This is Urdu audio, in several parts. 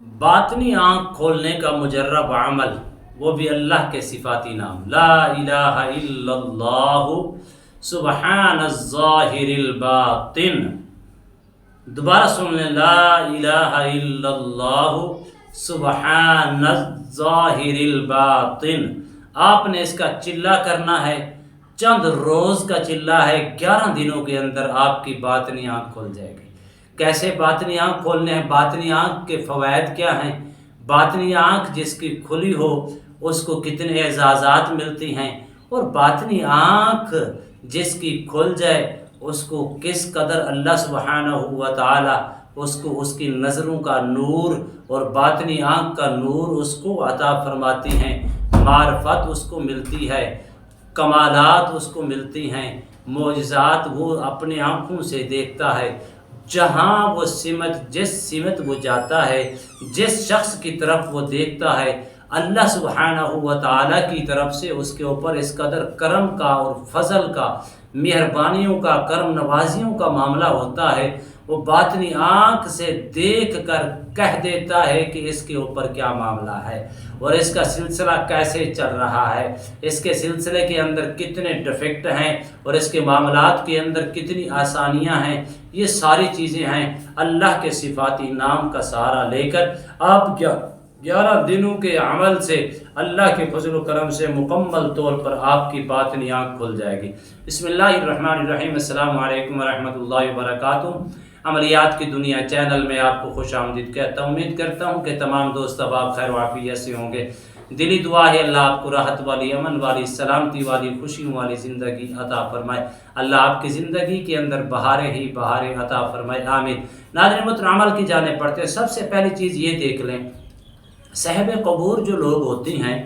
باطنی آنکھ کھولنے کا مجرب عمل، وہ بھی اللہ کے صفاتی نام، لا الہ الا اللہ سبحان الظاہر الباطن۔ دوبارہ سن لیں، لا الہ الا اللہ سبحان الظاہر الباطن۔ آپ نے اس کا چلہ کرنا ہے، چند روز کا چلہ ہے، 11 دنوں کے اندر آپ کی باطنی آنکھ کھل جائے گی۔ کیسے باطنی آنکھ کھولنے ہیں؟ باطنی آنکھ کے فوائد کیا ہیں؟ باطنی آنکھ جس کی کھلی ہو اس کو کتنے اعزازات ملتی ہیں، اور باطنی آنکھ جس کی کھل جائے اس کو کس قدر اللہ سبحانہ و تعالی اس کی نظروں کا نور اور باطنی آنکھ کا نور اس کو عطا فرماتی ہیں، معرفت اس کو ملتی ہے، کمالات اس کو ملتی ہیں، معجزات وہ اپنے آنکھوں سے دیکھتا ہے۔ جہاں وہ جس سمت وہ جاتا ہے، جس شخص کی طرف وہ دیکھتا ہے، اللہ سبحانہ و تعالیٰ کی طرف سے اس کے اوپر اس قدر کرم کا اور فضل کا، مہربانیوں کا، کرم نوازیوں کا معاملہ ہوتا ہے، وہ باطنی آنکھ سے دیکھ کر کہہ دیتا ہے کہ اس کے اوپر کیا معاملہ ہے اور اس کا سلسلہ کیسے چل رہا ہے، اس کے سلسلے کے اندر کتنے ڈیفیکٹ ہیں اور اس کے معاملات کے اندر کتنی آسانیاں ہیں۔ یہ ساری چیزیں ہیں اللہ کے صفاتی نام کا سہارا لے کر آپ 11 دنوں کے عمل سے اللہ کے فضل و کرم سے مکمل طور پر آپ کی باطنی آنکھ کھل جائے گی۔ بسم اللہ الرحمن الرحیم۔ السلام علیکم ورحمۃ اللہ وبرکاتہ۔ عملیات کی دنیا چینل میں آپ کو خوش آمدید کہتا ہوں۔ امید کرتا ہوں کہ تمام دوست اب آپ خیر و عافیت سے ہوں گے۔ دلی دعا ہے اللہ آپ کو راحت والی، امن والی، سلامتی والی، خوشیوں والی زندگی عطا فرمائے۔ اللہ آپ کی زندگی کے اندر بہاریں ہی بہاریں عطا فرمائے، آمین۔ ناظرین محترم، عمل کی جانب پڑھتے ہیں۔ سب سے پہلی چیز یہ دیکھ لیں، صاحب قبور جو لوگ ہوتی ہیں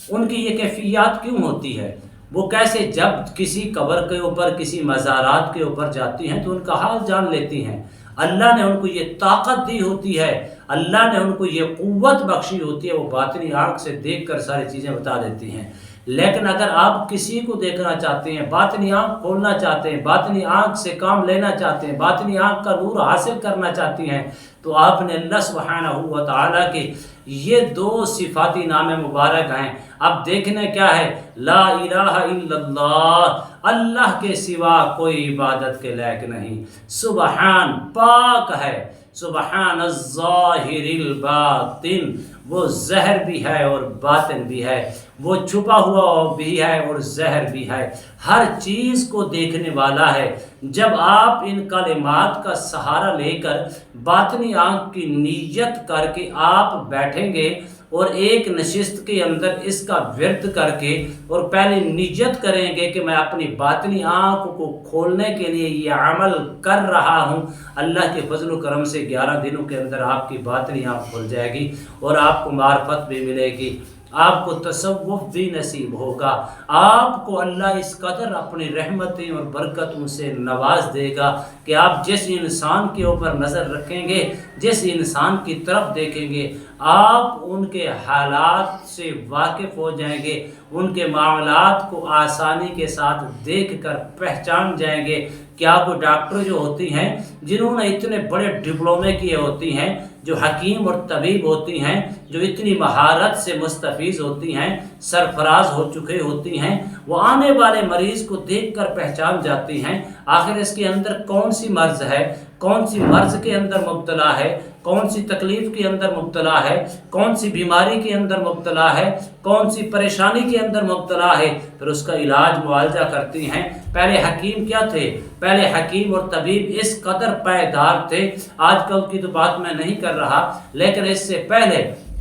ان کی یہ کیفیات کیوں ہوتی ہے؟ وہ کیسے جب کسی قبر کے اوپر، کسی مزارات کے اوپر جاتی ہیں تو ان کا حال جان لیتی ہیں۔ اللہ نے ان کو یہ طاقت دی ہوتی ہے، اللہ نے ان کو یہ قوت بخشی ہوتی ہے، وہ باطنی آنکھ سے دیکھ کر ساری چیزیں بتا دیتی ہیں۔ لیکن اگر آپ کسی کو دیکھنا چاہتے ہیں، باطنی آنکھ کھولنا چاہتے ہیں، باطنی آنکھ سے کام لینا چاہتے ہیں، باطنی آنکھ کا نور حاصل کرنا چاہتی ہیں، تو آپ نے اللہ سبحانہ و تعالیٰ کے یہ 2 صفاتی نام مبارک ہیں۔ اب دیکھنے کیا ہے؟ لا الہ الا اللہ، اللہ کے سوا کوئی عبادت کے لائق نہیں، سبحان پاک ہے، سبحان الظاہر الباطن، وہ ظاہر بھی ہے اور باطن بھی ہے، وہ چھپا ہوا بھی ہے اور ظاہر بھی ہے، ہر چیز کو دیکھنے والا ہے۔ جب آپ ان کلمات کا سہارا لے کر باطنی آنکھ کی نیت کر کے آپ بیٹھیں گے اور ایک نشست کے اندر اس کا ورد کر کے اور پہلے نیت کریں گے کہ میں اپنی باطنی آنکھ کو کھولنے کے لیے یہ عمل کر رہا ہوں، اللہ کے فضل و کرم سے 11 دنوں کے اندر آپ کی باطنی آنکھ کھل جائے گی اور آپ کو معرفت بھی ملے گی، آپ کو تصوف بھی نصیب ہوگا، آپ کو اللہ اس قدر اپنی رحمتیں اور برکتوں سے نواز دے گا کہ آپ جس انسان کے اوپر نظر رکھیں گے، جس انسان کی طرف دیکھیں گے، آپ ان کے حالات سے واقف ہو جائیں گے، ان کے معاملات کو آسانی کے ساتھ دیکھ کر پہچان جائیں گے۔ کیا وہ ڈاکٹر جو ہوتی ہیں، جنہوں نے اتنے بڑے ڈپلومے کیے ہوتی ہیں، جو حکیم اور طبیب ہوتی ہیں، جو اتنی مہارت سے مستفیض ہوتی ہیں، سرفراز ہو چکے ہوتی ہیں، وہ آنے والے مریض کو دیکھ کر پہچان جاتی ہیں آخر اس کے اندر کون سی مرض ہے، کون سی مرض کے اندر مبتلا ہے، کون سی تکلیف کے اندر مبتلا ہے، کون سی بیماری کے اندر مبتلا ہے، کون سی پریشانی کے اندر مبتلا ہے، پھر اس کا علاج معالجہ کرتی ہیں۔ پہلے حکیم کیا تھے؟ پہلے حکیم اور طبیب اس قدر پائیدار تھے، آج کل کی تو بات میں نہیں کر رہا، لیکن اس سے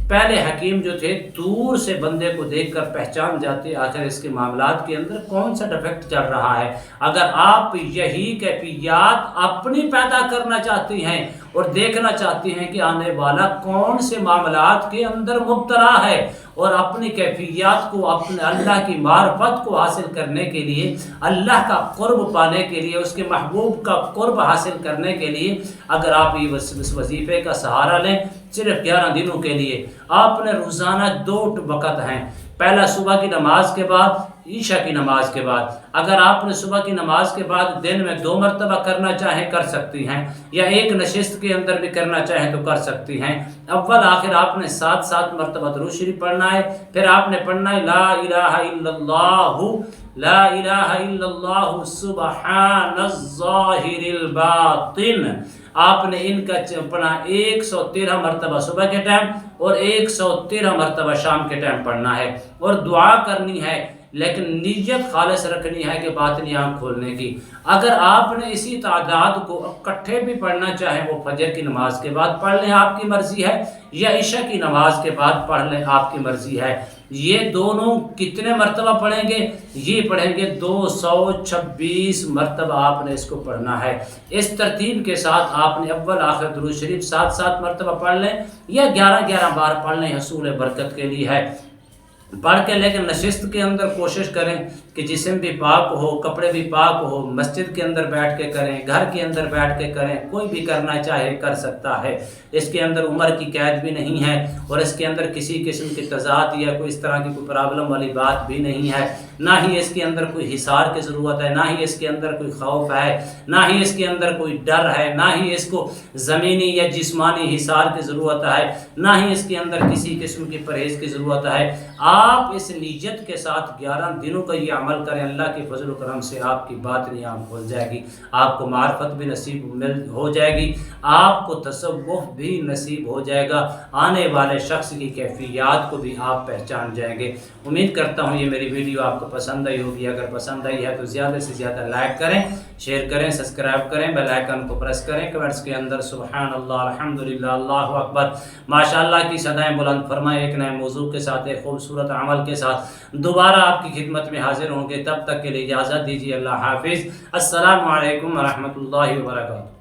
پہلے حکیم جو تھے دور سے بندے کو دیکھ کر پہچان جاتے آخر اس کے معاملات کے اندر کون سا ڈیفیکٹ چل رہا ہے۔ اگر آپ یہی کیفیات اپنی پیدا کرنا چاہتی ہیں اور دیکھنا چاہتی ہیں کہ آنے والا کون سے معاملات کے اندر مبتلا ہے، اور اپنی کیفیات کو، اپنے اللہ کی معرفت کو حاصل کرنے کے لیے، اللہ کا قرب پانے کے لیے، اس کے محبوب کا قرب حاصل کرنے کے لیے اگر آپ اس وظیفے کا سہارا لیں، صرف 11 دنوں کے لیے آپ نے روزانہ 2 وقت ہیں، پہلا صبح کی نماز کے بعد، عشاء کی نماز کے بعد۔ اگر آپ نے صبح کی نماز کے بعد دن میں 2 مرتبہ کرنا چاہیں کر سکتی ہیں، یا ایک نشست کے اندر بھی کرنا چاہیں تو کر سکتی ہیں۔ اول آخر آپ نے 7 مرتبہ درود شریف پڑھنا ہے، پھر آپ نے پڑھنا ہے لا الہ الا اللہ، لا الہ الا اللہ سبحان الظاہر الباطن۔ آپ نے ان کا پڑھنا 113 مرتبہ صبح کے ٹائم اور 113 مرتبہ شام کے ٹائم پڑھنا ہے، اور دعا کرنی ہے، لیکن نیت خالص رکھنی ہے کہ باطنی آنکھ کھولنے کی۔ اگر آپ نے اسی تعداد کو اکٹھے بھی پڑھنا چاہیں، وہ فجر کی نماز کے بعد پڑھ لیں، آپ کی مرضی ہے، یا عشاء کی نماز کے بعد پڑھ لیں، آپ کی مرضی ہے۔ یہ دونوں کتنے مرتبہ پڑھیں گے؟ یہ پڑھیں گے 226 مرتبہ آپ نے اس کو پڑھنا ہے۔ اس ترتیب کے ساتھ آپ نے اول آخر درود شریف 7 مرتبہ پڑھ لیں، یا 11 بار پڑھ لیں، حصول برکت کے لیے ہے پڑھ کے۔ لیکن نشست کے اندر کوشش کریں کہ جسم بھی پاک ہو، کپڑے بھی پاک ہو، مسجد کے اندر بیٹھ کے کریں، گھر کے اندر بیٹھ کے کریں، کوئی بھی کرنا چاہے کر سکتا ہے۔ اس کے اندر عمر کی قید بھی نہیں ہے، اور اس کے اندر کسی قسم کی تضاد یا کوئی اس طرح کی کوئی پرابلم والی بات بھی نہیں ہے، نہ ہی اس کے اندر کوئی حصار کی ضرورت ہے، نہ ہی اس کے اندر کوئی خوف ہے، نہ ہی اس کے اندر کوئی ڈر ہے، نہ ہی اس کو زمینی یا جسمانی حصار کی ضرورت ہے، نہ ہی اس کے اندر کسی قسم کی پرہیز کی ضرورت ہے۔ آپ اس نیت کے ساتھ 11 دنوں کا یہ عمل کریں، اللہ کے فضل و کرم سے آپ کی باطنی آنکھ کھل جائے گی، آپ کو معرفت بھی نصیب ہو جائے گی، آپ کو تصوف بھی نصیب ہو جائے گا، آنے والے شخص کی کیفیات کو بھی آپ پہچان جائیں گے۔ امید کرتا ہوں یہ میری ویڈیو آپ کو پسند آئی ہوگی۔ اگر پسند آئی ہے تو زیادہ سے زیادہ لائک کریں، شیئر کریں، سبسکرائب کریں، بیل آئیکن کو پریس کریں، کمنٹس کے اندر سبحان اللہ، الحمدللہ، اللہ اکبر، ماشاءاللہ کی صدائیں بلند فرمائیں۔ ایک نئے موضوع کے ساتھ، ایک خوبصورت عمل کے ساتھ دوبارہ آپ کی خدمت میں حاضر ہوں گے۔ تب تک کے لیے اجازت دیجیے، اللہ حافظ، السلام علیکم ورحمۃ اللہ وبرکاتہ۔